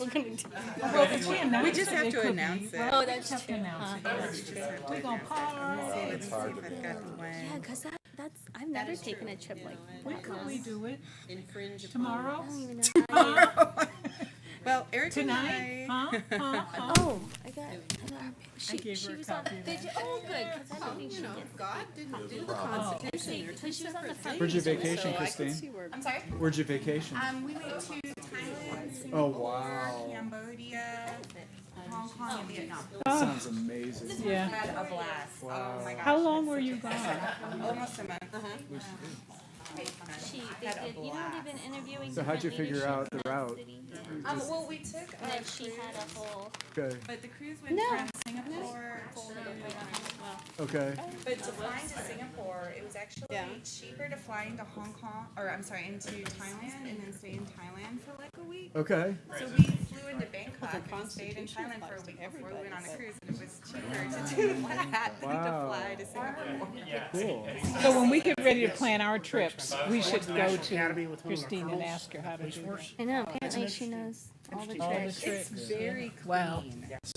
still gonna do. We just have to announce it. Oh, that's true. We're gonna pause. Let's see if I've got the one. Yeah, because that's I've never taken a trip like When could we do it? Infringe upon. Tomorrow? I don't even know how you- Well, Eric Tonight? and I. Oh, I got her. She gave her a was on. copy of Did you? Oh, good. Because I don't think she did. God didn't do the Constitution. Because she was on the front. Where'd you page of it. vacation, So I could Christine? see where. I'm sorry. Where'd you vacation? We went to Thailand, Oh, Singapore, wow. Cambodia, Hong Kong, and Vietnam. That sounds amazing. Yeah. Had a blast. Oh my gosh. How long were you gone? Almost a month. They did. You know, they've been interviewing. So how'd you different figure out leadership the in that route? city. Well, we took a That she cruise, had a whole. Okay, but the cruise went No. from Singapore to. okay. But to fly into Singapore, it was actually cheaper to fly into Hong Kong, or I'm sorry, into Thailand, and then stay in Thailand for like a week. Okay. So we flew into Bangkok and stayed in Thailand for a week before we went on a cruise, and it was cheaper to do that than to Wow. fly to Singapore. Cool. So when we get ready to plan our trips, we should go to Christine and ask her how to do that. I know. Apparently, she knows all the All the tricks. tricks. Very clean. Wow.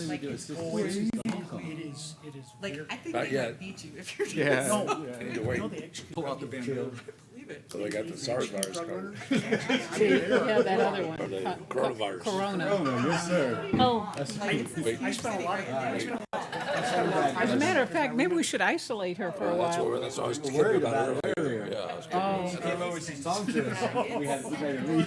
Like, It is like I think Not they yet. might beat you if you're Yeah. Need to wait. Pull out the band. So they got the SARS virus card. Yeah, that other one. Or the coronavirus. Corona. Oh, yes, sir. Oh, As a matter of fact, maybe we should isolate her for a while. That's what I was kidding about earlier. Yeah, I was kidding. Oh, Came over, she talked to us. We had to leave.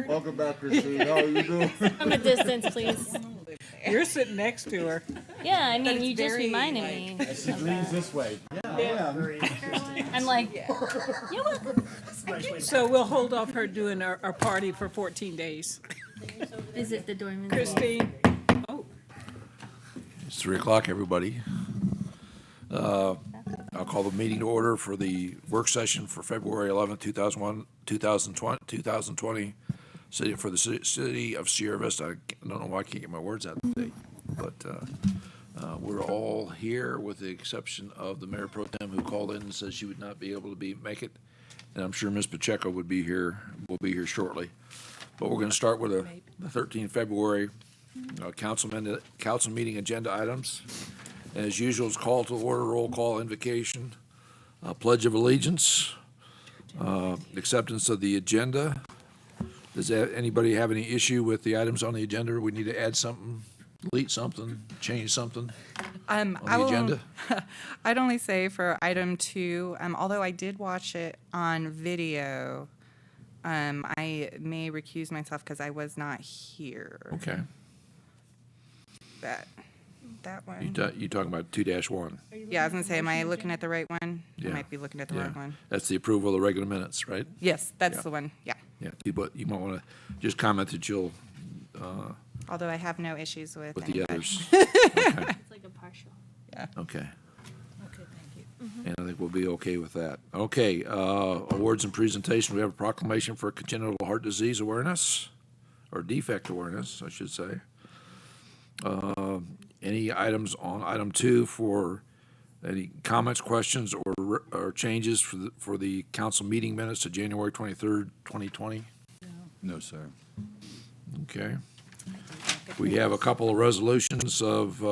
Welcome back, Christine. How are you doing? from a distance, please. you're sitting next to her. Yeah, I mean, you just very, reminded me. She leans this way. Yeah. I'm like, you're welcome. So we'll hold off her doing our party for 14 days. Is it the Dorman? Christine? Oh, It's 3:00, everybody. I'll call the meeting to order for the work session for February 11th, 2020, for the city of Sierra Vista. I don't know why I can't get my words out today, but we're all here with the exception of the Mayor Pro Tem who called in and says she would not be able to make it. And I'm sure Ms. Pacheco will be here shortly. But we're going to start with the 13th February council meeting agenda items. And as usual, it's call to order, roll call, invocation, pledge of allegiance, acceptance of the agenda. Does anybody have any issue with the items on the agenda? We need to add something, delete something, change something on the agenda? I'd only say for item 2, although I did watch it on video, I may recuse myself because I was not here. Okay. That one. You talking about 2-1? Yeah, I was gonna say, am I looking at the right one? Yeah. I might be looking at the Yeah. wrong one. That's the approval of the regular minutes, right? Yes, that's Yeah. the one, yeah. Yeah, but you might want to just comment that you'll, Although I have no issues with with the anybody. others. It's like a partial. Okay. okay, thank you. And I think we'll be okay with that. Okay, awards and presentation. We have a proclamation for congenital heart disease awareness, or defect awareness, I should say. Any items on item 2 for any comments, questions, or changes for the council meeting minutes of January 23rd, 2020? No, sir. Okay. We have a couple of resolutions of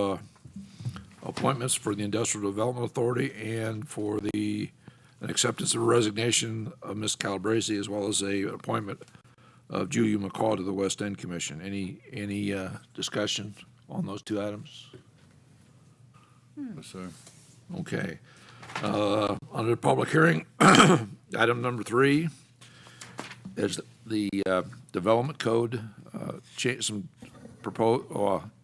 appointments for the Industrial Development Authority and for an acceptance of resignation of Ms. Calabrese, as well as an appointment of Julia McCall to the West End Commission. Any discussion on those 2 items? No, sir. Okay. Under the public hearing, item number 3 is the Development Code,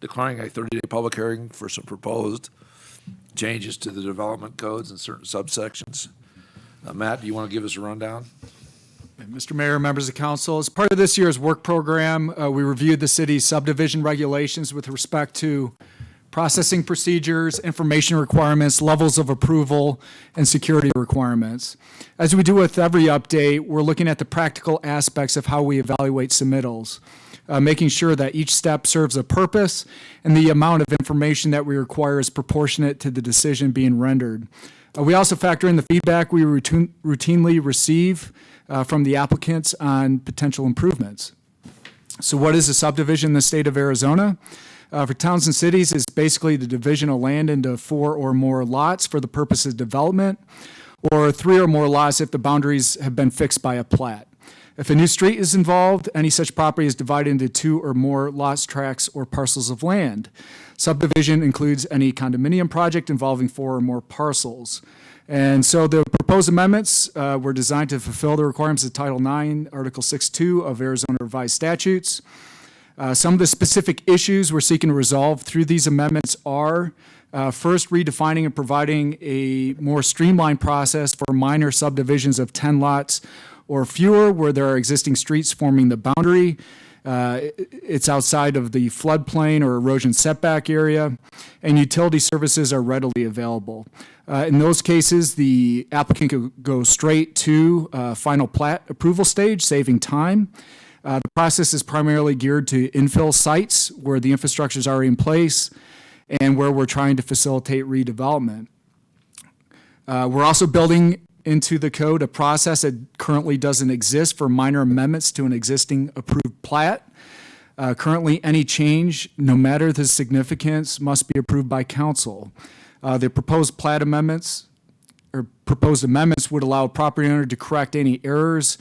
declaring a 30-day public hearing for some proposed changes to the development codes in certain subsections. Matt, do you want to give us a rundown? Mr. Mayor, members of council, as part of this year's work program, we reviewed the city's subdivision regulations with respect to processing procedures, information requirements, levels of approval, and security requirements. As we do with every update, we're looking at the practical aspects of how we evaluate submittals, making sure that each step serves a purpose and the amount of information that we require is proportionate to the decision being rendered. We also factor in the feedback we routinely receive from the applicants on potential improvements. So what is a subdivision in the state of Arizona? For towns and cities, it's basically the division of land into 4 or more lots for the purpose of development, or 3 or more lots if the boundaries have been fixed by a plat. If a new street is involved, any such property is divided into 2 or more lots, tracts, or parcels of land. Subdivision includes any condominium project involving 4 or more parcels. And so the proposed amendments were designed to fulfill the requirements of Title IX, Article 6.2 of Arizona Revised Statutes. Some of the specific issues we're seeking to resolve through these amendments are, first, redefining and providing a more streamlined process for minor subdivisions of 10 lots or fewer where there are existing streets forming the boundary. It's outside of the floodplain or erosion setback area, and utility services are readily available. In those cases, the applicant could go straight to final plat approval stage, saving time. The process is primarily geared to infill sites where the infrastructure is already in place and where we're trying to facilitate redevelopment. We're also building into the code a process that currently doesn't exist for minor amendments to an existing approved plat. Currently, any change, no matter the significance, must be approved by council. The proposed plat amendments or proposed amendments would allow a property owner to correct any errors,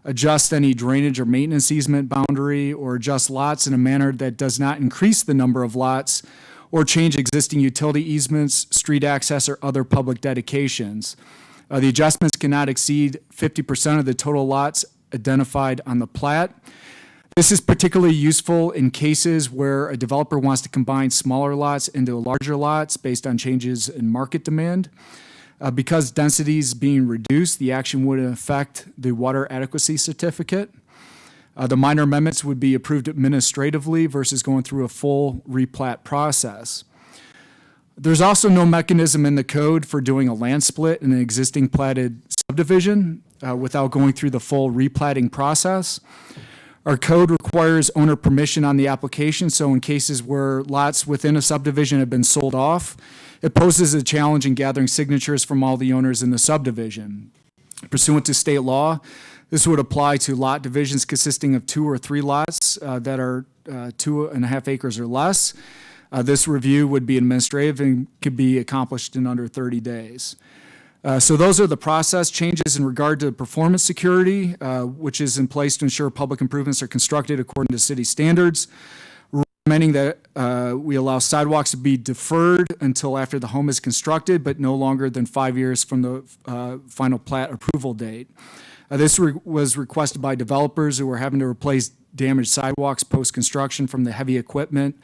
adjust any drainage or maintenance easement boundary, or adjust lots in a manner that does not increase the number of lots or change existing utility easements, street access, or other public dedications. The adjustments cannot exceed 50% of the total lots identified on the plat. This is particularly useful in cases where a developer wants to combine smaller lots into larger lots based on changes in market demand. Because density is being reduced, the action would affect the water adequacy certificate. The minor amendments would be approved administratively versus going through a full replat process. There's also no mechanism in the code for doing a land split in an existing platted subdivision without going through the full replatting process. Our code requires owner permission on the application, so in cases where lots within a subdivision have been sold off, it poses a challenge in gathering signatures from all the owners in the subdivision. Pursuant to state law, this would apply to lot divisions consisting of 2 or 3 lots that are 2.5 acres or less. This review would be administrative and could be accomplished in under 30 days. So those are the process changes in regard to performance security, which is in place to ensure public improvements are constructed according to city standards. Recommending that we allow sidewalks to be deferred until after the home is constructed, but no longer than 5 years from the final plat approval date. This was requested by developers who were having to replace damaged sidewalks post-construction from the heavy equipment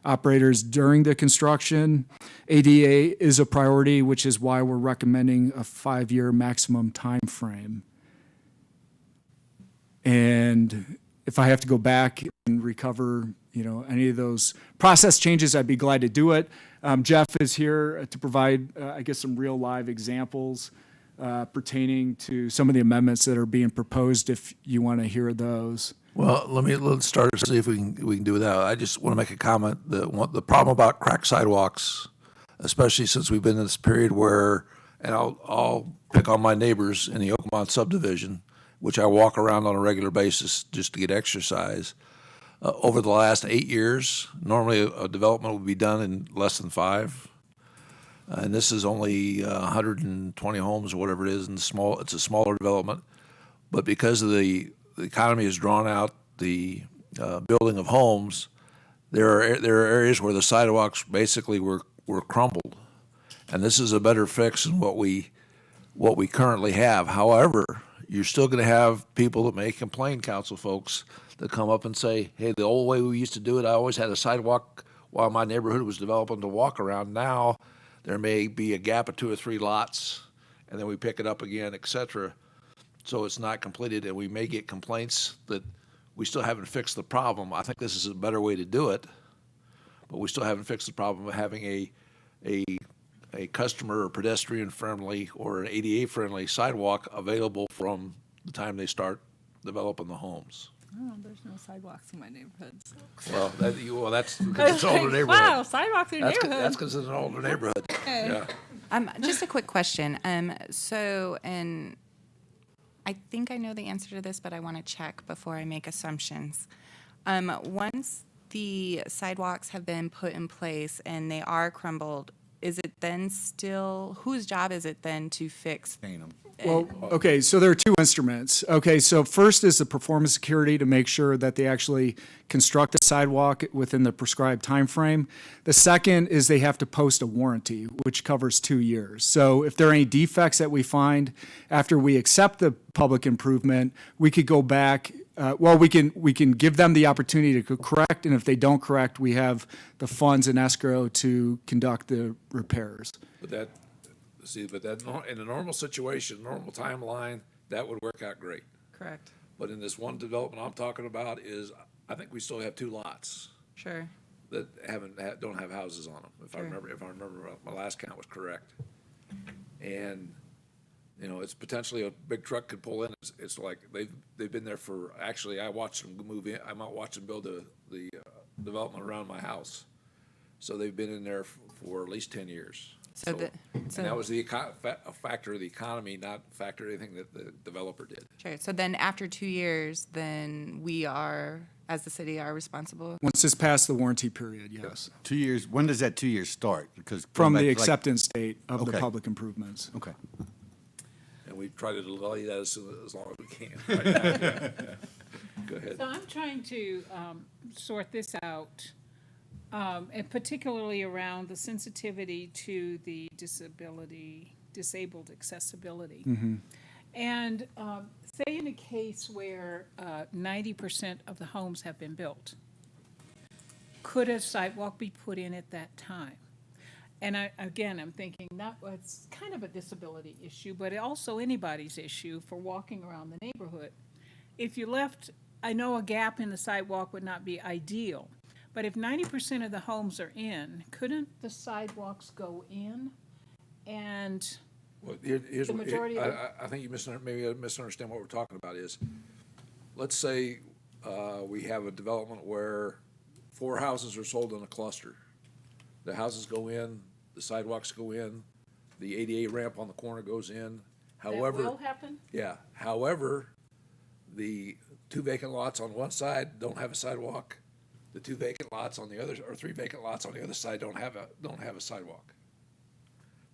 operators during the construction. ADA is a priority, which is why we're recommending a 5-year maximum time frame. And if I have to go back and recover, any of those process changes, I'd be glad to do it. Jeff is here to provide, some real live examples pertaining to some of the amendments that are being proposed, if you want to hear those. Well, let's start to see if we can do that. I just want to make a comment that the problem about cracked sidewalks, especially since we've been in this period where, and I'll pick on my neighbors in the Oakmont subdivision, which I walk around on a regular basis just to get exercise. Over the last 8 years, normally a development would be done in less than 5. And this is only 120 homes or whatever it is, and it's a smaller development. But because of the economy has drawn out the building of homes, there are areas where the sidewalks basically were crumbled, and this is a better fix than what we currently have. However, you're still going to have people that may complain, council folks, that come up and say, "Hey, the old way we used to do it, I always had a sidewalk while my neighborhood was developing to walk around. Now there may be a gap of 2 or 3 lots, and then we pick it up again, etc." So it's not completed, and we may get complaints that we still haven't fixed the problem. I think this is a better way to do it, but we still haven't fixed the problem of having a customer or pedestrian friendly or an ADA friendly sidewalk available from the time they start developing the homes. Oh, there's no sidewalks in my neighborhood. Well, that's because it's an older neighborhood. Wow, sidewalks in your That's neighborhood. because it's an older neighborhood. Yeah. Just a quick question. And I think I know the answer to this, but I want to check before I make assumptions. Once the sidewalks have been put in place and they are crumbled, is it then still, whose job is it then to fix? Well, okay, so there are two instruments. Okay, so first is the performance security to make sure that they actually construct a sidewalk within the prescribed time frame. The second is they have to post a warranty, which covers 2 years. So if there are any defects that we find after we accept the public improvement, we could go back. We can give them the opportunity to correct, and if they don't correct, we have the funds in escrow to conduct the repairs. But that, in a normal situation, normal timeline, that would work out great. Correct. But in this one development I'm talking about is, I think we still have 2 lots Sure. that don't have houses on them, if I Sure. remember, my last count was correct. And, you know, it's potentially a big truck could pull in. It's like they've been there for, actually, I watched them move in. I might watch them build the development around my house. So they've been in there for at least 10 years. So And that was a factor of the economy, not factor anything that the developer did. Sure. So then after 2 years, then we are, as the city, are responsible? Once it's past the warranty period, yes. 2 years, when does that 2 years start? Because From going the back to, like- acceptance date of the Okay. public improvements. Okay. And we try to delay that as long as we can. Right? Go ahead. So I'm trying to sort this out, and particularly around the sensitivity to the disabled accessibility. And say in a case where 90% of the homes have been built, could a sidewalk be put in at that time? And I'm thinking that was kind of a disability issue, but also anybody's issue for walking around the neighborhood. If you left, I know a gap in the sidewalk would not be ideal, but if 90% of the homes are in, couldn't the sidewalks go in? And Well, here's The what, majority of the- I think you misunderstand what we're talking about is, let's say, we have a development where 4 houses are sold in a cluster. The houses go in, the sidewalks go in, the ADA ramp on the corner goes in. that However, will happen? yeah, however, the 2 vacant lots on one side don't have a sidewalk. The 2 vacant lots on the other, or 3 vacant lots on the other side don't have a sidewalk.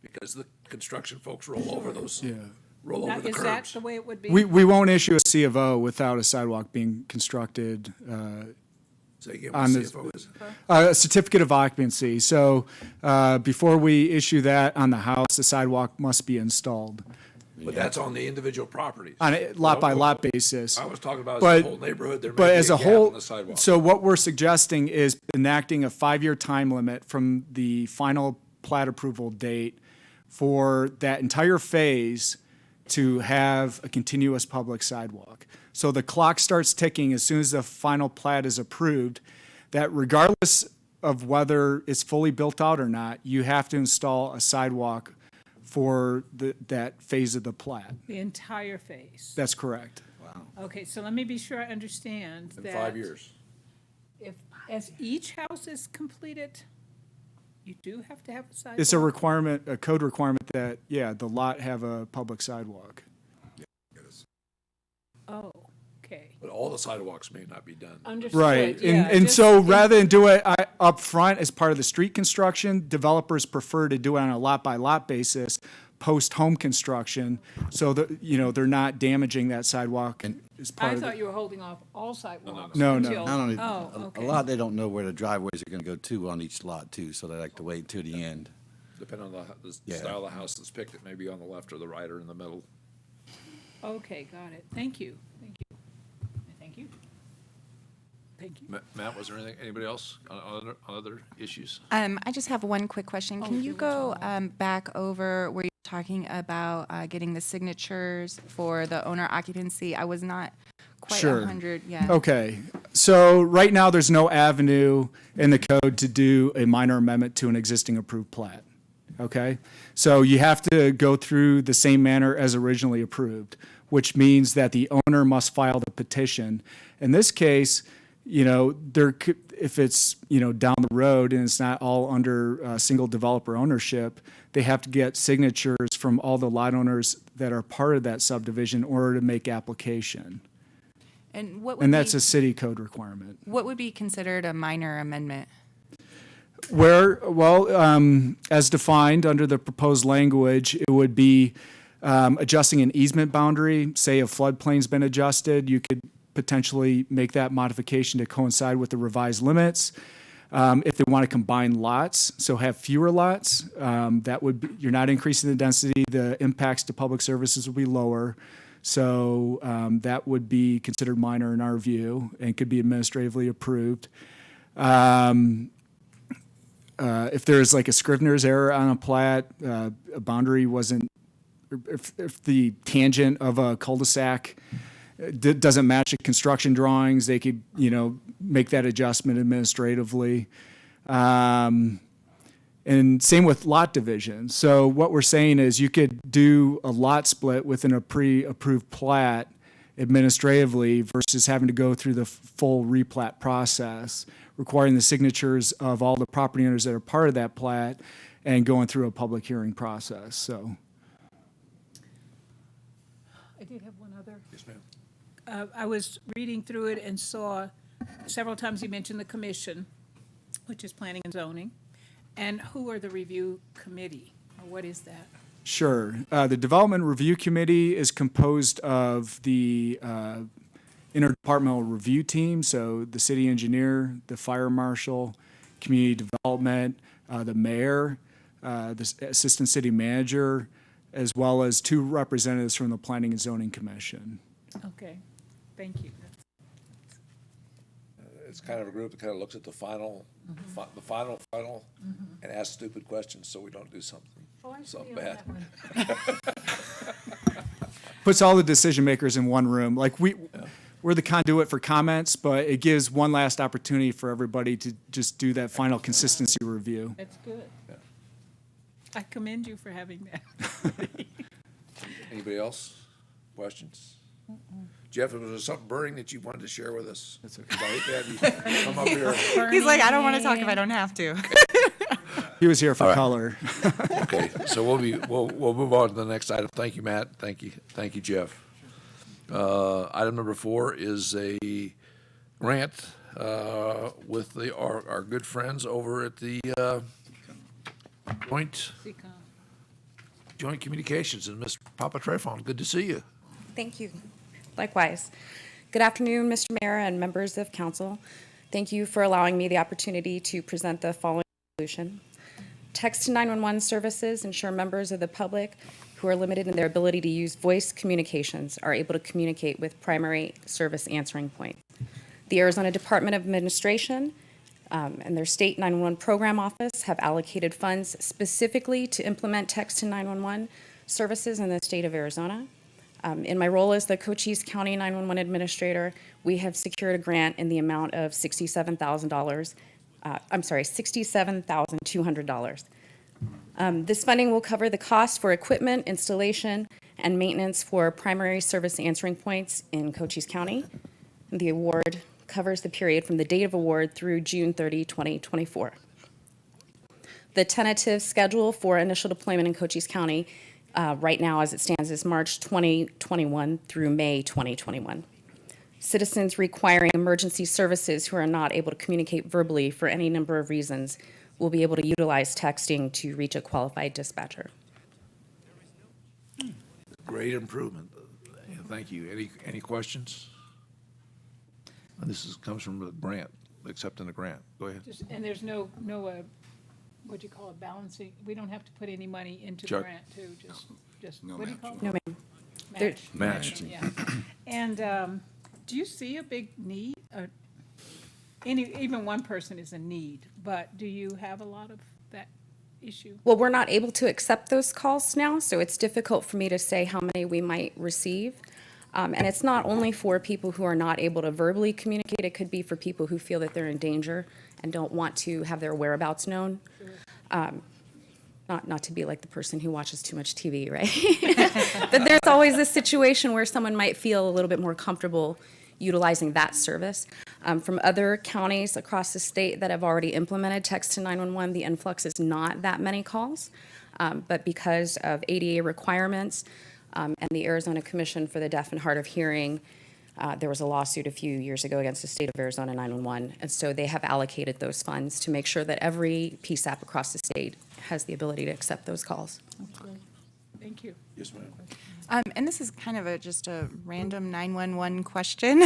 Because the construction folks roll over those, Yeah. roll over the Is that curbs. the way it would be? We won't issue a C of O without a sidewalk being constructed, So again, on what this- CFO is. a certificate of occupancy. So before we issue that on the house, the sidewalk must be installed But that's on the individual properties. on a lot-by-lot basis. I was talking about as But- a whole neighborhood, there But may be as a a gap whole, in the sidewalk. so what we're suggesting is enacting a 5-year time limit from the final plat approval date for that entire phase to have a continuous public sidewalk. So the clock starts ticking as soon as the final plat is approved, that regardless of whether it's fully built out or not, you have to install a sidewalk for that phase of the plat. The entire phase? That's correct. Okay, so let me be sure I understand In that. 5 years. If, as each house is completed, you do have to have a sidewalk? It's a requirement, a code requirement that, yeah, the lot have a public sidewalk. Oh, okay. But all the sidewalks may not be done. Understood, Right, yeah, and just so in- rather than do it up front as part of the street construction, developers prefer to do it on a lot-by-lot basis, post-home construction, so that, you know, they're not damaging that sidewalk as part I of thought the. you were holding off all sidewalks No, no. until. Not only, Oh, a okay. lot, they don't know where the driveways are gonna go to on each lot too, so they like to wait till the end. Depending on the Yeah. style of the house that's picked, it may be on the left or the right or in the middle. Okay, got it. Thank you, thank you. Thank you. Thank you. Matt, was there anything, anybody else on other issues? I just have one quick question. Can you go back over where you're talking about getting the signatures for the owner occupancy? I was not quite Sure. 100 yet. Okay, so right now, there's no avenue in the code to do a minor amendment to an existing approved plat. Okay? So you have to go through the same manner as originally approved, which means that the owner must file the petition. In this case, you know, if it's, you know, down the road and it's not all under single developer ownership, they have to get signatures from all the lot owners that are part of that subdivision in order to make application. And what would And that's be, a city code requirement. what would be considered a minor amendment? As defined under the proposed language, it would be adjusting an easement boundary. Say a floodplain's been adjusted, you could potentially make that modification to coincide with the revised limits. If they want to combine lots, so have fewer lots, that would be, you're not increasing the density, the impacts to public services will be lower. So that would be considered minor in our view and could be administratively approved. If there's like a Scrivener's error on a plat, a boundary wasn't, if the tangent of a cul-de-sac doesn't match the construction drawings, they could, make that adjustment administratively. And same with lot division. So what we're saying is you could do a lot split within a pre-approved plat administratively versus having to go through the full replat process, requiring the signatures of all the property owners that are part of that plat and going through a public hearing process, so. I did have one other. Yes, ma'am. I was reading through it and saw several times you mentioned the commission, which is planning and zoning. And who are the review committee? Or what is that? Sure. The Development Review Committee is composed of the interdepartmental review team, so the city engineer, the fire marshal, community development, the mayor, the assistant city manager, as well as 2 representatives from the Planning and Zoning Commission. Okay, thank you. It's kind of a group that kind of looks at the final, and asks stupid questions so we don't do something bad. Puts all the decision makers in one room. Like we're the conduit for comments, but it gives one last opportunity for everybody to just do that final consistency review. That's good. I commend you for having that. Anybody else? Questions? Jeff, was there something burning that you wanted to share with us? That's okay. 'Cause I hate to have you come up here. He's like, I don't want to talk if I don't have to. He was here for color. Okay, so we'll move on to the next item. Thank you, Matt. Thank you, Jeff. Item number 4 is a grant with our good friends over at the Joint Communications and Ms. Papa Trefon. Good to see you. Thank you. Likewise. Good afternoon, Mr. Mayor and members of council. Thank you for allowing me the opportunity to present the following resolution. Text to 911 services ensure members of the public who are limited in their ability to use voice communications are able to communicate with primary service answering points. The Arizona Department of Administration and their state 911 program office have allocated funds specifically to implement text to 911 services in the state of Arizona. In my role as the Cochise County 911 Administrator, we have secured a grant in the amount of $67,200. This funding will cover the cost for equipment, installation, and maintenance for primary service answering points in Cochise County. The award covers the period from the date of award through June 30, 2024. The tentative schedule for initial deployment in Cochise County right now, as it stands, is March 2021 through May 2021. Citizens requiring emergency services who are not able to communicate verbally for any number of reasons will be able to utilize texting to reach a qualified dispatcher. Great improvement. Thank you. Any questions? And this comes from the grant, accepting the grant. Go ahead. And there's no what do you call it, balancing, we don't have to put any money into the Chuck? grant too, just, what do you call it? No, ma'am. Match. Match. Yeah. And do you see a big need? Even one person is a need, but do you have a lot of that issue? Well, we're not able to accept those calls now, so it's difficult for me to say how many we might receive. And it's not only for people who are not able to verbally communicate, it could be for people who feel that they're in danger and don't want to have their whereabouts known. Not to be like the person who watches too much TV, right? But there's always this situation where someone might feel a little bit more comfortable utilizing that service. From other counties across the state that have already implemented text to 911, the influx is not that many calls. But because of ADA requirements and the Arizona Commission for the Deaf and Hard of Hearing There was a lawsuit a few years ago against the state of Arizona 911, and so they have allocated those funds to make sure that every PSAP across the state has the ability to accept those calls. Thank you. Yes, ma'am. And this is kind of just a random 911 question.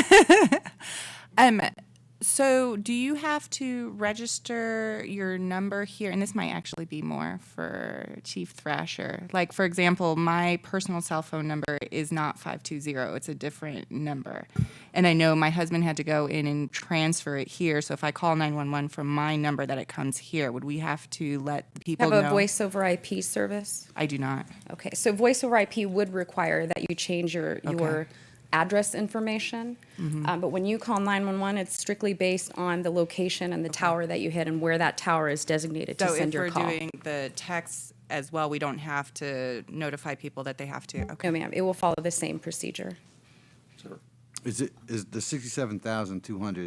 So do you have to register your number here? And this might actually be more for Chief Thrasher. Like, for example, my personal cell phone number is not 520. It's a different number. And I know my husband had to go in and transfer it here. So if I call 911 from my number that it comes here, would we have to let people Have know? a voice over IP service? I do not. Okay, so voice over IP would require that you change your Okay. address information. But when you call 911, it's strictly based on the location and the tower that you hit and where that tower is designated to So send if your we're call. doing the text as well, we don't have to notify people that they have to? Okay. No, ma'am, it will follow the same procedure. Sir. Is the 67,200,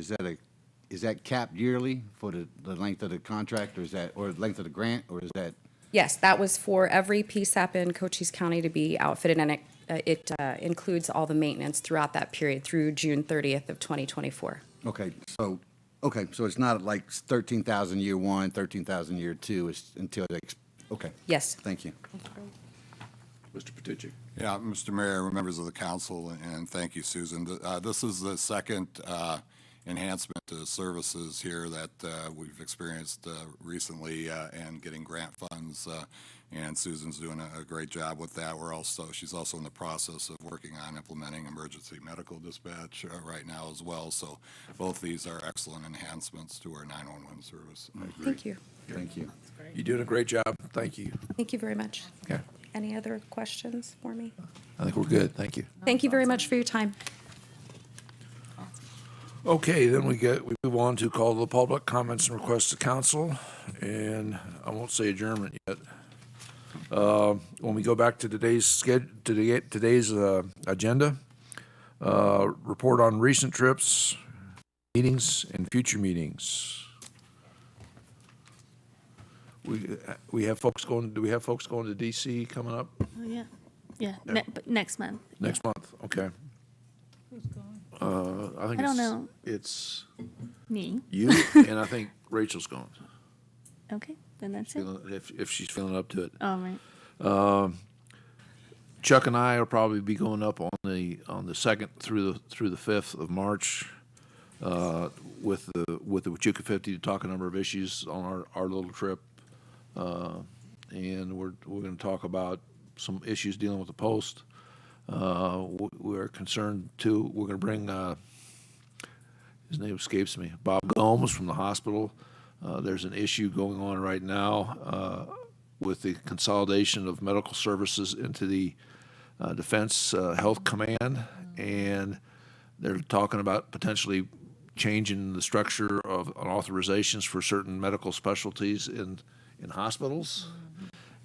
is that capped yearly for the length of the contract, or length of the grant, or is that? Yes, that was for every PSAP in Cochise County to be outfitted, and it includes all the maintenance throughout that period through June 30th of 2024. Okay, so it's not like 13,000 year one, 13,000 year two, it's until okay, Yes. thank you. Mr. Petici. Yeah, Mr. Mayor, members of the council, and thank you, Susan. This is the second enhancement to services here that we've experienced recently and getting grant funds, and Susan's doing a great job with that. She's also in the process of working on implementing emergency medical dispatch right now as well. So both these are excellent enhancements to our 911 service. I agree. Thank you. Thank you. You're doing a great job. Thank you. Thank you very much. Okay. Any other questions for me? I think we're good. Thank you. Thank you very much for your time. Okay, then we move on to call the public comments and requests to council, and I won't say adjournment yet. When we go back to today's agenda, report on recent trips, meetings, and future meetings. We have folks going. Do we have folks going to DC coming up Oh, yeah. Yeah, but next month. next month? Okay. Who's going? I think I don't know. It's Me. you, and I think Rachel's going. Okay, then that's it. If she's feeling up to it. All right. Chuck and I will probably be going up on the 2nd through the 5th of March with the Huachuca 50 to talk a number of issues on our little trip, and we're going to talk about some issues dealing with the post. We're concerned too. We're going to bring his name escapes me, Bob Gomes from the hospital. There's an issue going on right now with the consolidation of medical services into the Defense Health Command, and they're talking about potentially changing the structure of authorizations for certain medical specialties in hospitals.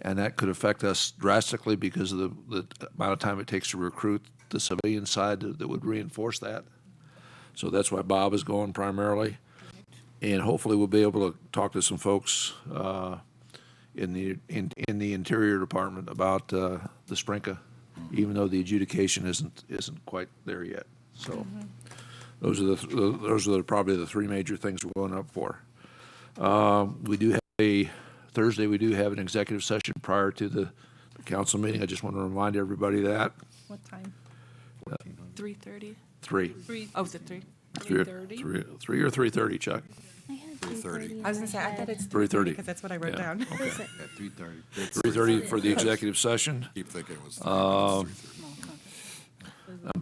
And that could affect us drastically because of the amount of time it takes to recruit the civilian side that would reinforce that. So that's why Bob is going primarily. And hopefully we'll be able to talk to some folks in the Interior Department about the Sprinka, even though the adjudication isn't quite there yet. So those are probably the three major things we're going up for. We do have Thursday, we do have an executive session prior to the council meeting. I just want to remind everybody that. What time? 3:30? 3. Oh, is it 3? 3:30? 3 or 3:30, Chuck? I had 3:30. I was going to say, I thought it's 3:30. because that's what I wrote Yeah. down. At 3:30. 3:30 for the executive session. Keep thinking it was. I'm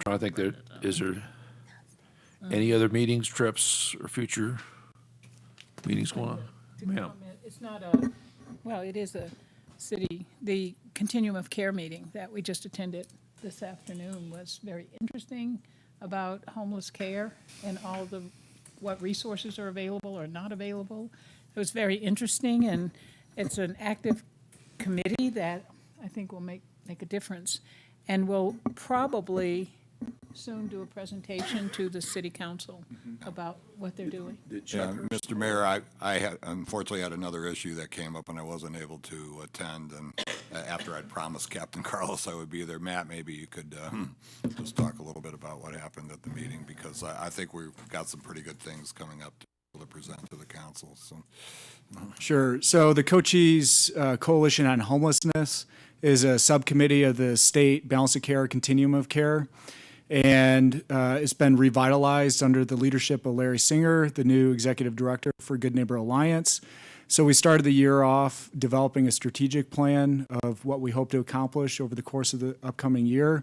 trying to think, is there any other meetings, trips, or future meetings going on? Ma'am. It's not well, it is the Continuum of Care meeting that we just attended this afternoon was very interesting about homeless care and what resources are available or not available. It was very interesting, and it's an active committee that I think will make a difference, and will probably soon do a presentation to the city council about what they're doing. Yeah, Mr. Mayor, I unfortunately had another issue that came up and I wasn't able to attend, and after I'd promised Captain Carlos I would be there. Matt, maybe you could just talk a little bit about what happened at the meeting, because I think we've got some pretty good things coming up to be able to present to the council. So, Sure. So the Cochise Coalition on Homelessness is a subcommittee of the state Balance of Care Continuum of Care. And it's been revitalized under the leadership of Larry Singer, the new executive director for Good Neighbor Alliance. So we started the year off developing a strategic plan of what we hope to accomplish over the course of the upcoming year.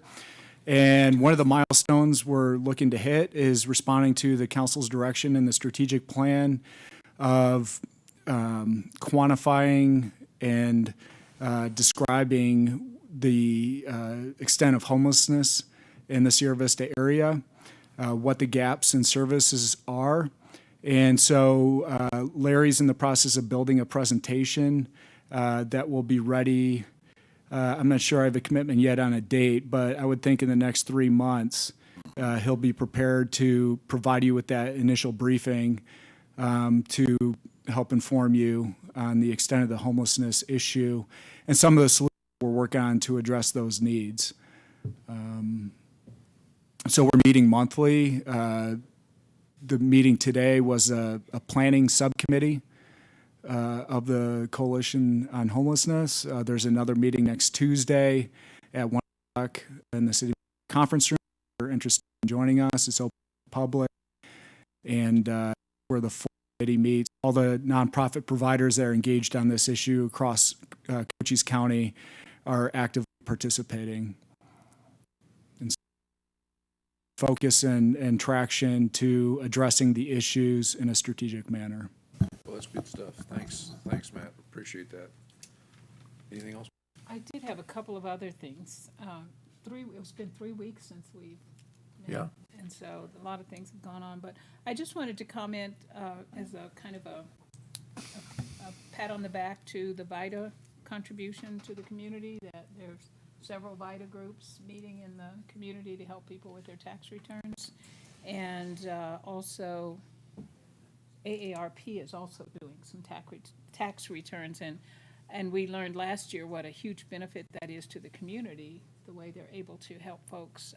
And one of the milestones we're looking to hit is responding to the council's direction in the strategic plan of quantifying and describing the extent of homelessness in the Sierra Vista area, what the gaps in services are. And so Larry's in the process of building a presentation that will be ready. I'm not sure I have a commitment yet on a date, but I would think in the next 3 months, he'll be prepared to provide you with that initial briefing to help inform you on the extent of the homelessness issue and some of the solutions we're working on to address those needs. So we're meeting monthly. The meeting today was a planning subcommittee of the Coalition on Homelessness. There's another meeting next Tuesday at 1 o'clock in the city conference room. If you're interested in joining us, it's open to the public. And where the full committee meets, all the nonprofit providers that are engaged on this issue across Cochise County are actively participating. Focus and traction to addressing the issues in a strategic manner. Well, that's good stuff. Thanks, Matt. Appreciate that. Anything else? I did have a couple of other things. It's been 3 weeks since we've met. Yeah. And so a lot of things have gone on, but I just wanted to comment as a kind of a pat on the back to the VITA contribution to the community, that there's several VITA groups meeting in the community to help people with their tax returns. And also AARP is also doing some tax returns. And we learned last year what a huge benefit that is to the community, the way they're able to help folks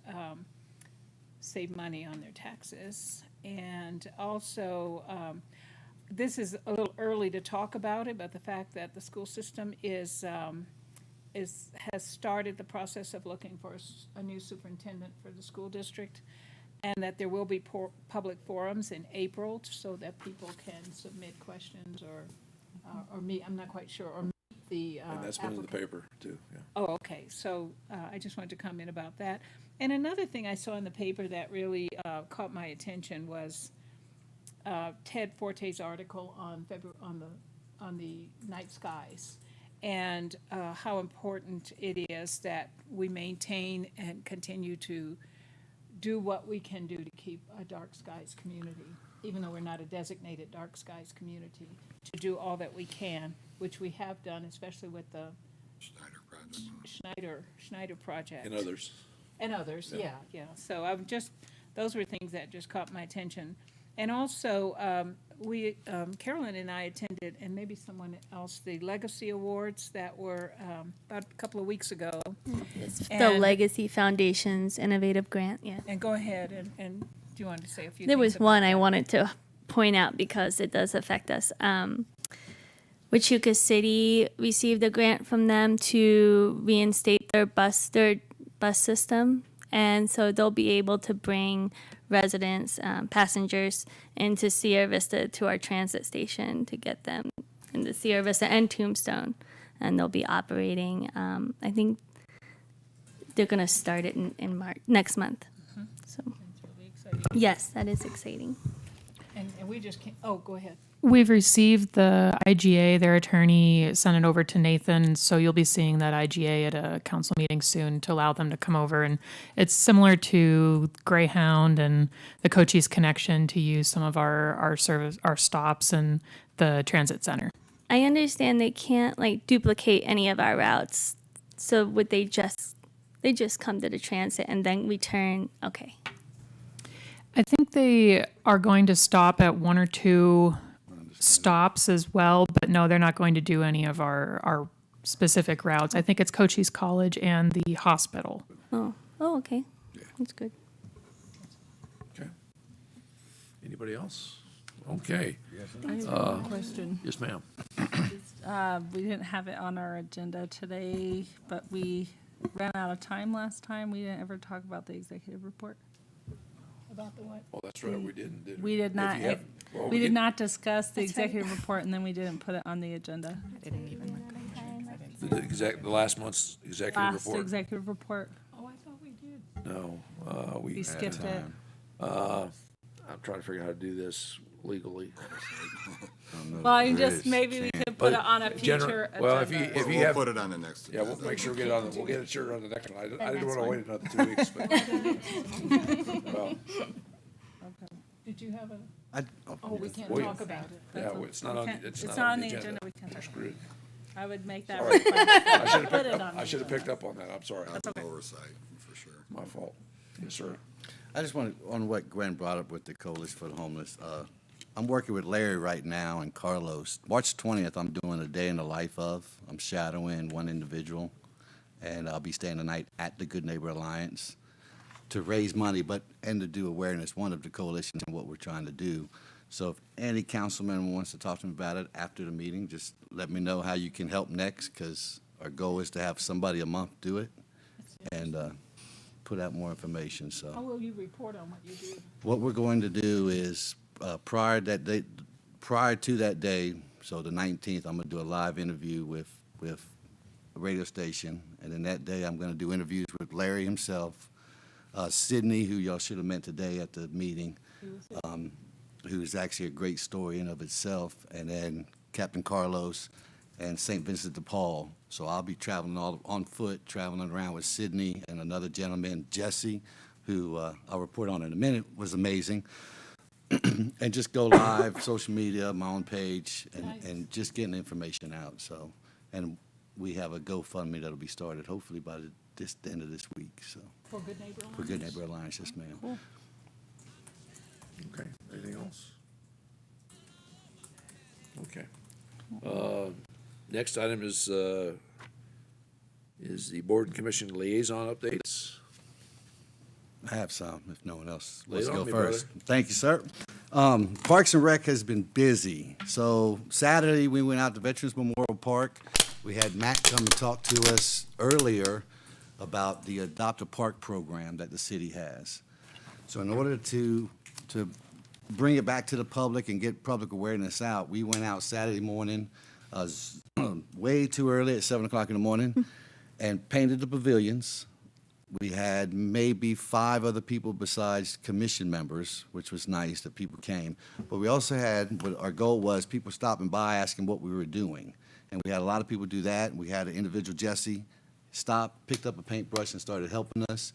save money on their taxes. And also, this is a little early to talk about it, but the fact that the school system has started the process of looking for a new superintendent for the school district, and that there will be public forums in April so that people can submit questions or meet, I'm not quite sure, or meet the And that's been in the paper too, yeah. Oh, okay. So I just wanted to comment about that. And another thing I saw in the paper that really caught my attention was Ted Forte's article on the night skies, and how important it is that we maintain and continue to do what we can do to keep a dark skies community, even though we're not a designated dark skies community, to do all that we can, which we have done, especially with the Schneider project. And others. And others, yeah. So those were things that just caught my attention. And also, Carolyn and I attended, and maybe someone else, the Legacy Awards that were about a couple of weeks ago. It's the And- Legacy Foundation's Innovative Grant, yeah. And go ahead, and do you want to say a few things? There was about one I that? wanted to point out because it does affect us. Wichita City received a grant from them to reinstate their bus system, and so they'll be able to bring residents, passengers into Sierra Vista to our transit station to get them into Sierra Vista and Tombstone, and they'll be operating. I think they're going to start it in March next month. So It's really exciting. yes, that is exciting. And we just can't, go ahead. We've received the IGA, their attorney sent it over to Nathan, so you'll be seeing that IGA at a council meeting soon to allow them to come over. And it's similar to Greyhound and the Cochise Connection to use some of our service, our stops and the transit center. I understand they can't duplicate any of our routes. So would they just come to the transit and then return? Okay. I think they are going to stop at one or two stops as well, but no, they're not going to do any of our specific routes. I think it's Cochise College and the hospital. Oh, okay. That's good. Okay. Anybody else? Okay. I have a question. Yes, ma'am. We didn't have it on our agenda today, but we ran out of time last time. We didn't ever talk about the executive report. About the what? Oh, that's right, we didn't, did We did not, If you have- well, we did can- not discuss the That's right. executive report, and then we didn't put it on the agenda. The last month's executive Last report? executive report, Oh, I thought we did. No, we skipped it. I'm trying to figure out how to do this legally. Well, I just, maybe we could put it on a Gener- future well, if agenda. you We'll have, put it on the next yeah, we'll agenda. make sure we get it on, we'll get it sure on the next one. I didn't next wanna one. wait another 2 weeks, but. Well, Did you have a, I- oh, we can't Wait. talk about it. yeah, well, it's not on, It's not on the agenda, we can We're talk. screwed. I would make that Sorry. request. Put it on I the should have agenda. picked up on that, I'm sorry. Oversight, for sure. My fault. Yes, sir. I just wanted, on what Gwen brought up with the Coalition for the Homeless, I'm working with Larry right now and Carlos. March 20th, I'm doing a day in the life of. I'm shadowing one individual, and I'll be staying the night at the Good Neighbor Alliance to raise money, and to do awareness, one of the coalition and what we're trying to do. So if any councilman wants to talk to me about it after the meeting, just let me know how you can help next, because our goal is to have somebody a month do it and put out more information, How so. will you report on what you do? What we're going to do is, prior to that day, so the 19th, I'm gonna do a live interview with a radio station, and then that day, I'm gonna do interviews with Larry himself, Sydney, who y'all should have met today at the meeting, who's actually a great story in of itself, and then Captain Carlos and St. Vincent de Paul. So I'll be traveling all on foot, traveling around with Sydney and another gentleman, Jesse, who I'll report on in a minute, was amazing. And just go live, social media, my own page, and just getting information out, so. And we have a GoFundMe that'll be started hopefully by the end of this week, so. For Good Neighbor Alliance? For Good Neighbor Alliance, yes, ma'am. Okay, anything else? Okay. Next item is the board and commission liaison updates. I have some, if no one else Lay wants it to on go me, first. brother. Thank you, sir. Parks and Rec has been busy. So Saturday, we went out to Veterans Memorial Park. We had Matt come and talk to us earlier about the Adopt a Park program that the city has. So in order to bring it back to the public and get public awareness out, we went out Saturday morning, way too early at 7 o'clock in the morning, and painted the pavilions. We had maybe 5 other people besides commission members, which was nice that people came. But we also had, what our goal was, people stopping by asking what we were doing. And we had a lot of people do that. We had an individual, Jesse, stop, picked up a paintbrush and started helping us.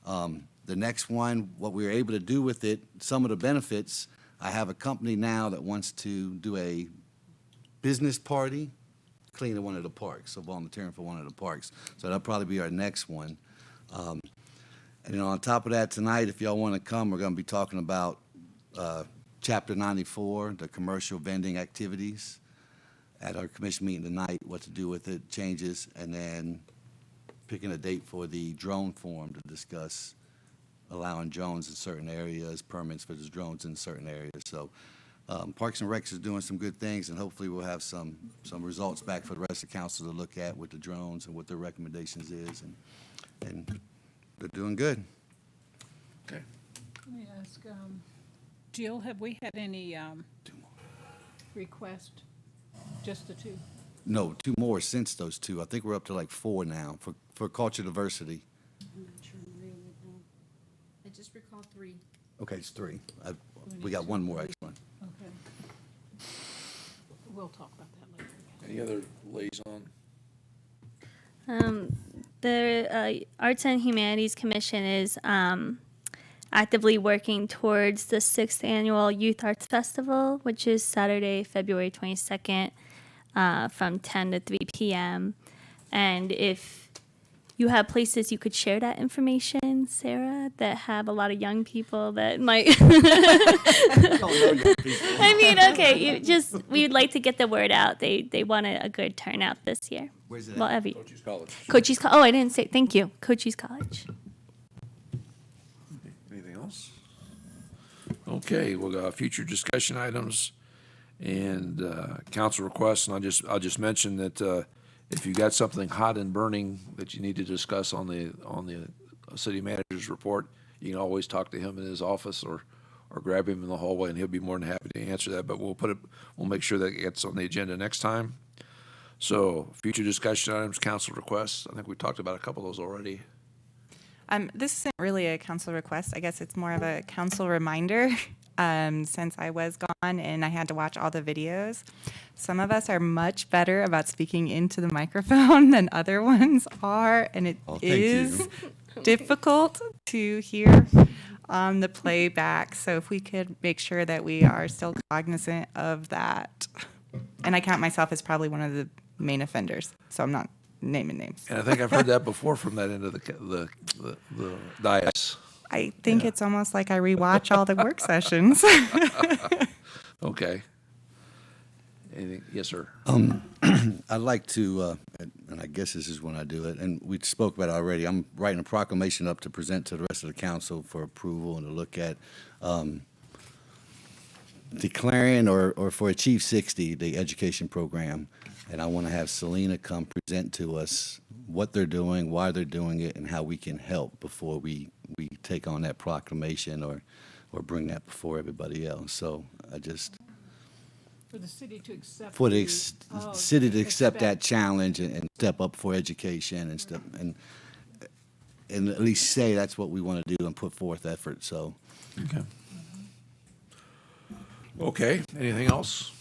The next one, what we were able to do with it, some of the benefits, I have a company now that wants to do a business party, cleaning one of the parks, so volunteering for one of the parks. So that'll probably be our next one. And then on top of that, tonight, if y'all want to come, we're going to be talking about Chapter 94, the commercial vending activities at our commission meeting tonight, what to do with it, changes, and then picking a date for the drone forum to discuss allowing drones in certain areas, permits for the drones in certain areas. So Parks and Recs is doing some good things, and hopefully we'll have some results back for the rest of the council to look at with the drones and what their recommendations is, and they're doing good. Okay. Let me ask, Jill, have we had any request, just the 2? No, 2 more since those 2. I think we're up to like 4 now for culture diversity. I'm not sure I'm reading it now. I just recall 3. Okay, it's 3. We got 1 more extra one. Okay. We'll talk about that later. Any other liaison? The Arts and Humanities Commission is actively working towards the 6th Annual Youth Arts Festival, which is Saturday, February 22nd, from 10 to 3 p.m. And if you have places you could share that information, Sarah, that have a lot of young people that might. I mean, okay, we'd like to get the word out. They want a good turnout this year. Where's it Well, at? Evie. Cochise College. Cochise College. Oh, I didn't say, thank you. Cochise College. Anything else? Okay, we'll go future discussion items and council requests, and I'll just mention that if you got something hot and burning that you need to discuss on the city manager's report, you can always talk to him in his office or grab him in the hallway, and he'll be more than happy to answer that. But we'll make sure that it gets on the agenda next time. So, future discussion items, council requests. I think we talked about a couple of those already. This isn't really a council request. I guess it's more of a council reminder. Since I was gone and I had to watch all the videos, some of us are much better about speaking into the microphone than other ones are, and it thank is you. difficult to hear the playback. So if we could make sure that we are still cognizant of that. And I count myself as probably one of the main offenders, so I'm not naming names. And I think I've heard that before from that end of the dais. I think it's almost like I rewatch all the work sessions. Okay. Anything? Yes, sir. I'd like to, and I guess this is when I do it, and we spoke about it already. I'm writing a proclamation up to present to the rest of the council for approval and to look at declaring or for Achieve 60, the education program. And I want to have Selena come present to us what they're doing, why they're doing it, and how we can help before we take on that proclamation or bring that before everybody else. So I just, For the city to accept. for the Oh, city to accept expect- that challenge and step up for education and stuff, and at least say that's what we want to do and put forth effort, so. Okay. Okay, anything else?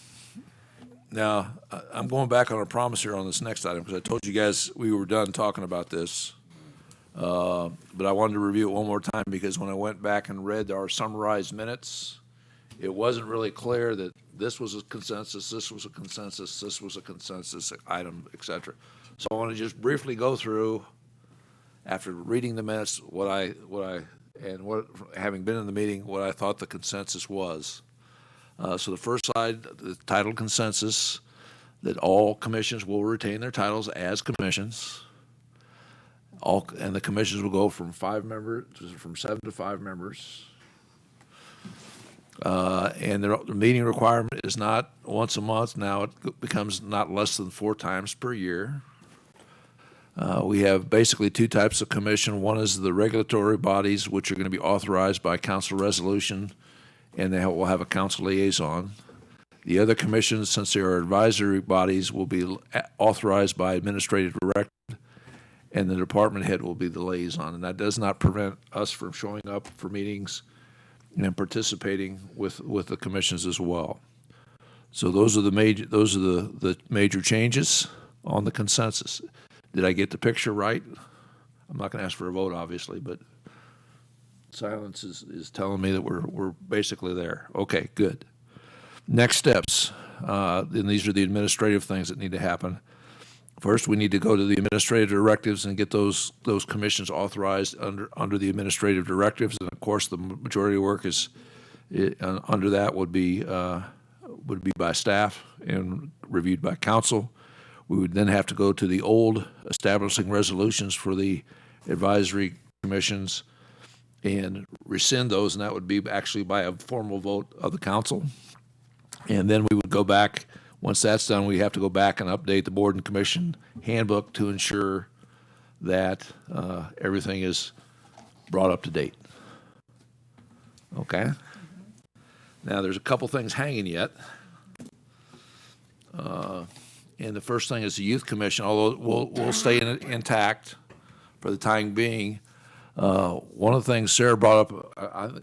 Now, I'm going back on our promise here on this next item, because I told you guys we were done talking about this. But I wanted to review it one more time, because when I went back and read our summarized minutes, it wasn't really clear that this was a consensus, this was a consensus, this was a consensus item, et cetera. So I want to just briefly go through, after reading the minutes, having been in the meeting, what I thought the consensus was. So the first slide, the title consensus, that all commissions will retain their titles as commissions. And the commissions will go from 7 to 5 members. And the meeting requirement is not once a month. Now it becomes not less than 4 times per year. We have basically 2 types of commission. One is the regulatory bodies, which are going to be authorized by council resolution, and they will have a council liaison. The other commissions, since they are advisory bodies, will be authorized by administrative director, and the department head will be the liaison. And that does not prevent us from showing up for meetings and participating with the commissions as well. So those are the major changes on the consensus. Did I get the picture right? I'm not going to ask for a vote, obviously, but silence is telling me that we're basically there. Okay, good. Next steps, and these are the administrative things that need to happen. First, we need to go to the administrative directives and get those commissions authorized under the administrative directives. And of course, the majority of work under that would be by staff and reviewed by council. We would then have to go to the old establishing resolutions for the advisory commissions and rescind those, and that would be actually by a formal vote of the council. And then we would go back, once that's done, we have to go back and update the board and commission handbook to ensure that everything is brought up to date. Okay? Now, there's a couple things hanging yet. And the first thing is the youth commission, although we'll stay intact for the time being. One of the things Sarah brought up,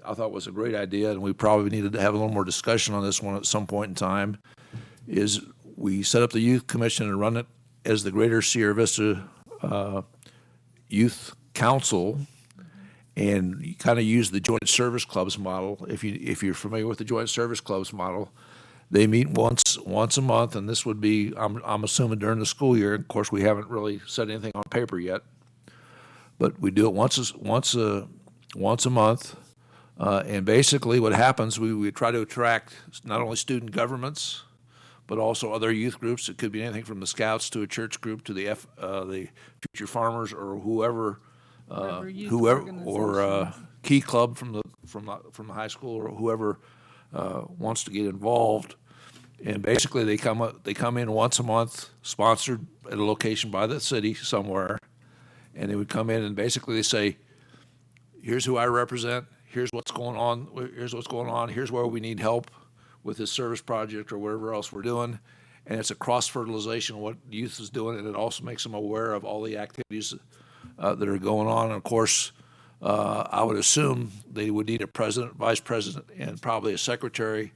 I thought was a great idea, and we probably needed to have a little more discussion on this one at some point in time, is we set up the youth commission and run it as the Greater Sierra Vista Youth Council, and you kind of use the joint service clubs model. If you're familiar with the joint service clubs model, they meet once a month, and this would be, I'm assuming, during the school year. Of course, we haven't really set anything on paper yet, but we do it once a month. And basically, what happens, we try to attract not only student governments, but also other youth groups. It could be anything from the Scouts to a church group to the Future Farmers or whoever, Whatever youth or organization. Key Club from the high school, or whoever wants to get involved. And basically, they come in once a month, sponsored at a location by the city somewhere, and they would come in and basically they say, "Here's who I represent. Here's what's going on. Here's what's going on. Here's where we need help with this service project or whatever else we're doing." And it's a cross-fertilization of what youth is doing, and it also makes them aware of all the activities that are going on. And of course, I would assume they would need a president, vice president, and probably a secretary.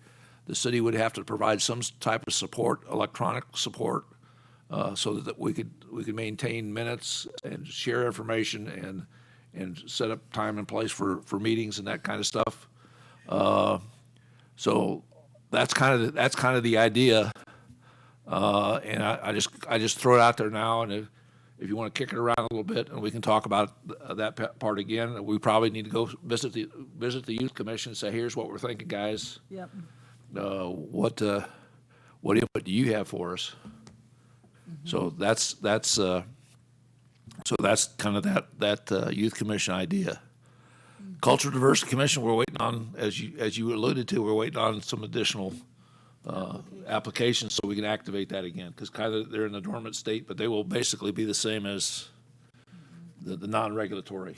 The city would have to provide some type of support, electronic support, so that we could maintain minutes and share information and set up time and place for meetings and that kind of stuff. So that's kind of the idea. And I just throw it out there now, and if you want to kick it around a little bit, and we can talk about that part again, we probably need to go visit the youth commission and say, "Here's what we're thinking, guys. Yep. What input do you have for us?" So that's kind of that youth commission idea. Cultural Diversity Commission, we're waiting on, as you alluded to, we're waiting on some additional applications so we can activate that again, because kind of they're in a dormant state, but they will basically be the same as the non-regulatory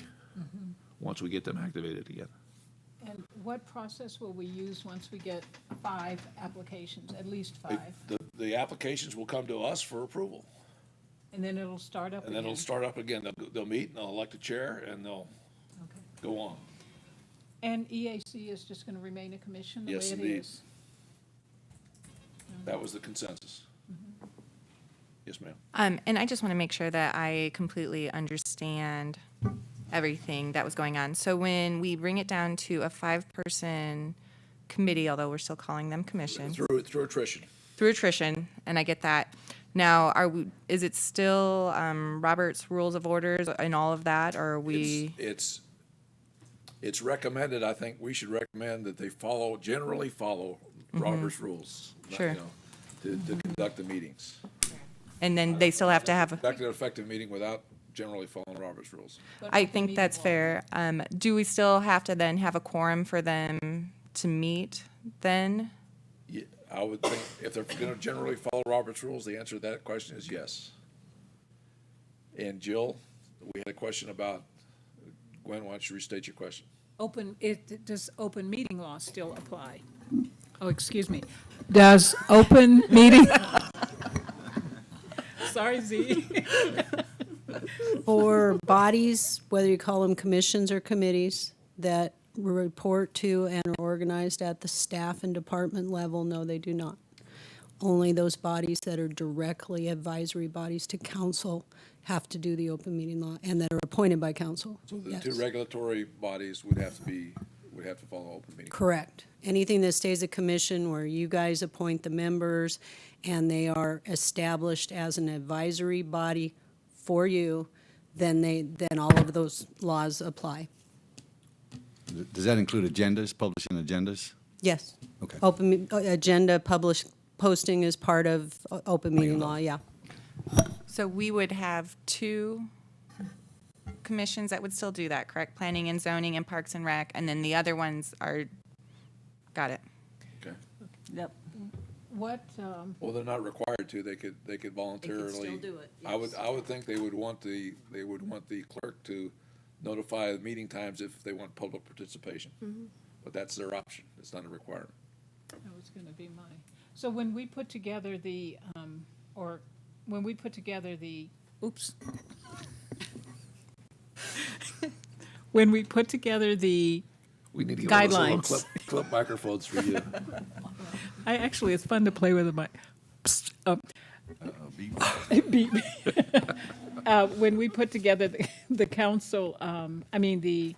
once we get them activated again. And what process will we use once we get 5 applications, at least 5? The applications will come to us for approval, And then it'll start up and again? then it'll start up again. They'll meet, and they'll elect a chair, and they'll go on. And EAC is just going to remain a commission the way Yes, it indeed. is? That was the consensus. Yes, ma'am. And I just want to make sure that I completely understand everything that was going on. So when we bring it down to a 5-person committee, although we're still calling them commissions, Through attrition. through attrition, and I get that. Now, is it still Robert's Rules of Orders and all of that, or are we? It's recommended, I think we should recommend that they generally follow Robert's rules. Sure. To conduct the meetings. And then they still have to have. Conduct an effective meeting without generally following Robert's rules. I think that's fair. Do we still have to then have a quorum for them to meet then? Yeah, I would think if they're going to generally follow Robert's rules, the answer to that question is yes. And Jill, we had a question about, Gwen, why don't you restate your question? Does open meeting law still apply? Oh, excuse me. Does open meeting? Sorry, Z. For bodies, whether you call them commissions or committees, that report to and are organized at the staff and department level, no, they do not. Only those bodies that are directly advisory bodies to council have to do the open meeting law, and that are appointed by council. So the Yes. two regulatory bodies would have to follow open meeting. Correct. Anything that stays a commission where you guys appoint the members and they are established as an advisory body for you, then all of those laws apply. Does that include agendas, publishing agendas? Yes. Okay. Agenda posting is part of open meeting law, yeah. So we would have 2 commissions that would still do that, correct? Planning and Zoning and Parks and Rec, and then the other ones are, got it. Okay. Yep. What, Well, they're not required to. They could voluntarily. still do it, I would think they would want the clerk to notify the meeting times if they want public participation. But that's their option. It's not a requirement. that was going to be mine. So when we put together oops. When we put together the We need to get one of those little Guidelines. clip microphones for you. it's fun to play with the mic. Beep. When we put together the council, the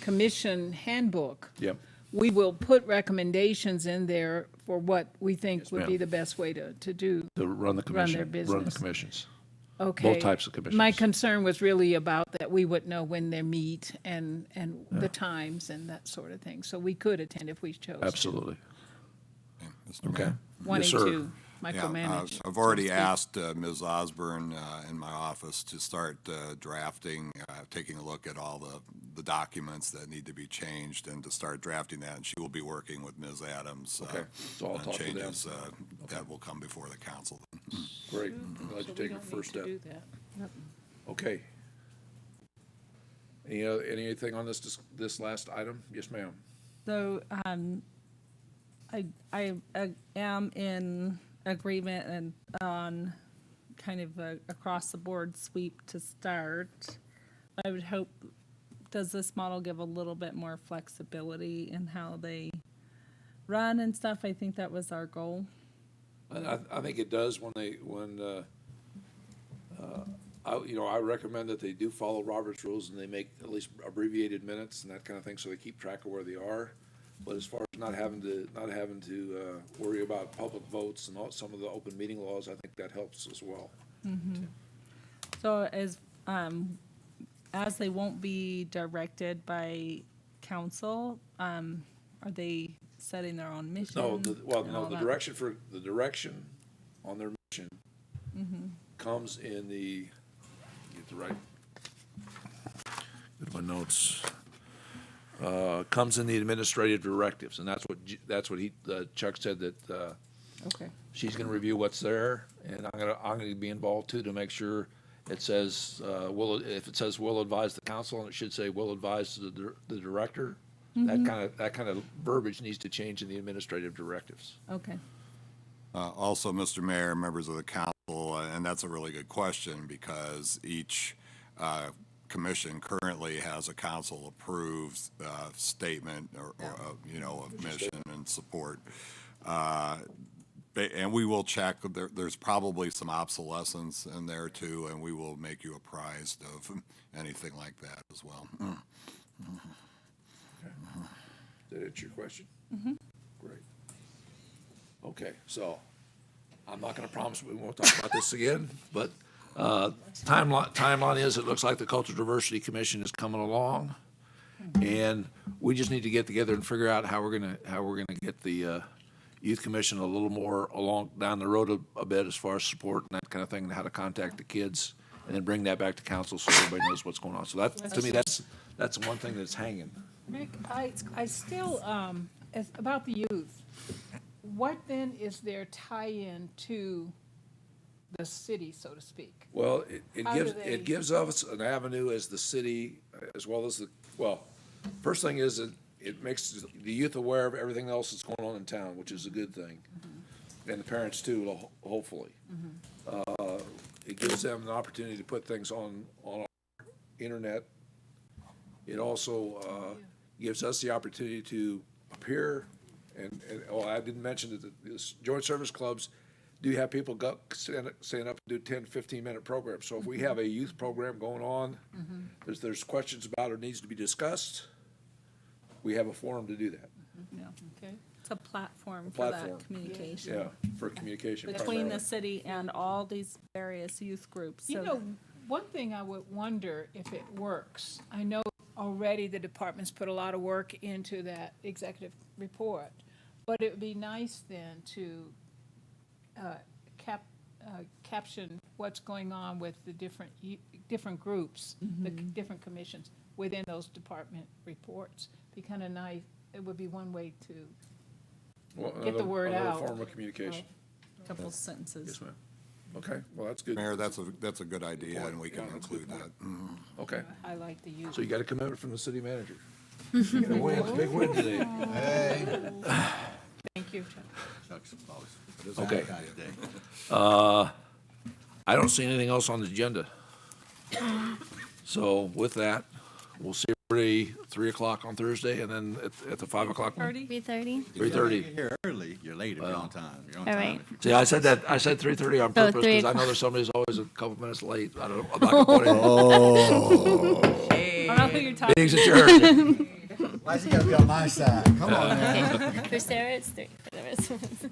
commission handbook, Yep. we will put recommendations in there for what we think Yes, would be ma'am. the best way to do. To run the Run commission. their Run the business. commissions. Okay. Both types of commissions. My concern was really about that we would know when they meet and the times and that sort of thing. So we could attend if we chose to. Absolutely. Mr. Okay. Mayor, wanting sir. to micromanage. I've already so to speak. asked Ms. Osborne in my office to start drafting, taking a look at all the documents that need to be changed and to start drafting that. And she will be working with Ms. Adams Okay, so I'll on talk to them. changes that will come before the council. Great, I'm glad So you we take the don't first need step. to do that. Okay. Anything on this last item? Yes, ma'am. So, I am in agreement and on kind of a across the board sweep to start. I would hope, does this model give a little bit more flexibility in how they run and stuff? I think that was our goal. I think it does I recommend that they do follow Robert's rules and they make at least abbreviated minutes and that kind of thing, so they keep track of where they are. But as far as not having to worry about public votes and some of the open meeting laws, I think that helps as well. So as they won't be directed by council, are they setting their own mission? No, and all the that? direction on their mission comes in the, get the right, get my notes. Comes in the administrative directives, and that's what Chuck said that, Okay. she's gonna review what's there, and I'm gonna be involved too to make sure it says, if it says will advise the council, and it should say will advise the director, that kind of verbiage needs to change in the administrative directives. Okay. Also, Mr. Mayor, members of the council, and that's a really good question because each commission currently has a council-approved statement or of mission and support. And we will check, there's probably some obsolescence in there too, and we will make you apprised of anything like that as well. Did that answer your question? Great. Okay, so I'm not gonna promise we won't talk about this again, but timeline is, it looks like the Cultural Diversity Commission is coming along. And we just need to get together and figure out how we're gonna get the Youth Commission a little more along down the road a bit as far as support and that kind of thing, and how to contact the kids, and then bring that back to council so everybody knows what's going on. So to me, that's one thing that's hanging. Rick, I still, about the youth, what then is their tie-in to the city, so to speak? Well, How do they- it gives us an avenue as the city, as well as first thing is it makes the youth aware of everything else that's going on in town, which is a good thing. And the parents too, hopefully. It gives them an opportunity to put things on our internet. It also gives us the opportunity to appear, and I didn't mention that the joint service clubs do have people stand up and do 10, 15-minute programs. So if we have a youth program going on, there's questions about or needs to be discussed, we have a forum to do that. Okay. It's a platform for Platform. that communication. Yeah, for communication. Between the primarily. city and all these various youth groups. You So know, one thing I would wonder if it works, I know already the department's put a lot of work into that executive report, but it would be nice then to caption what's going on with the different groups, the different commissions within those department reports. Be kind of nice, it would be one way to get the word Another out. form of communication. a couple sentences. Yes, ma'am. Okay, well, that's good. Mayor, that's a good idea, and we can Yeah, that's a good include that. point. Okay, I like the youth. so you got a commitment from the city manager. You got a win, it's a big win today. Thank you, Chuck. Okay. I don't see anything else on the agenda. So with that, we'll see everybody 3 o'clock on Thursday, and then at the 5 o'clock one? 3:30? 3:30. You're here early, you're late if you're on time. You're on All time right. if you're- See, I said 3:30 on Oh, purpose, 3 because I know o'clock. there's somebody's always a couple minutes late. I don't know, I'm not gonna put it. I don't know who you're talking. Meeting's adjourned. Why's he gotta be on my side? Come on, man. For Sarah, it's 3. For the rest of us.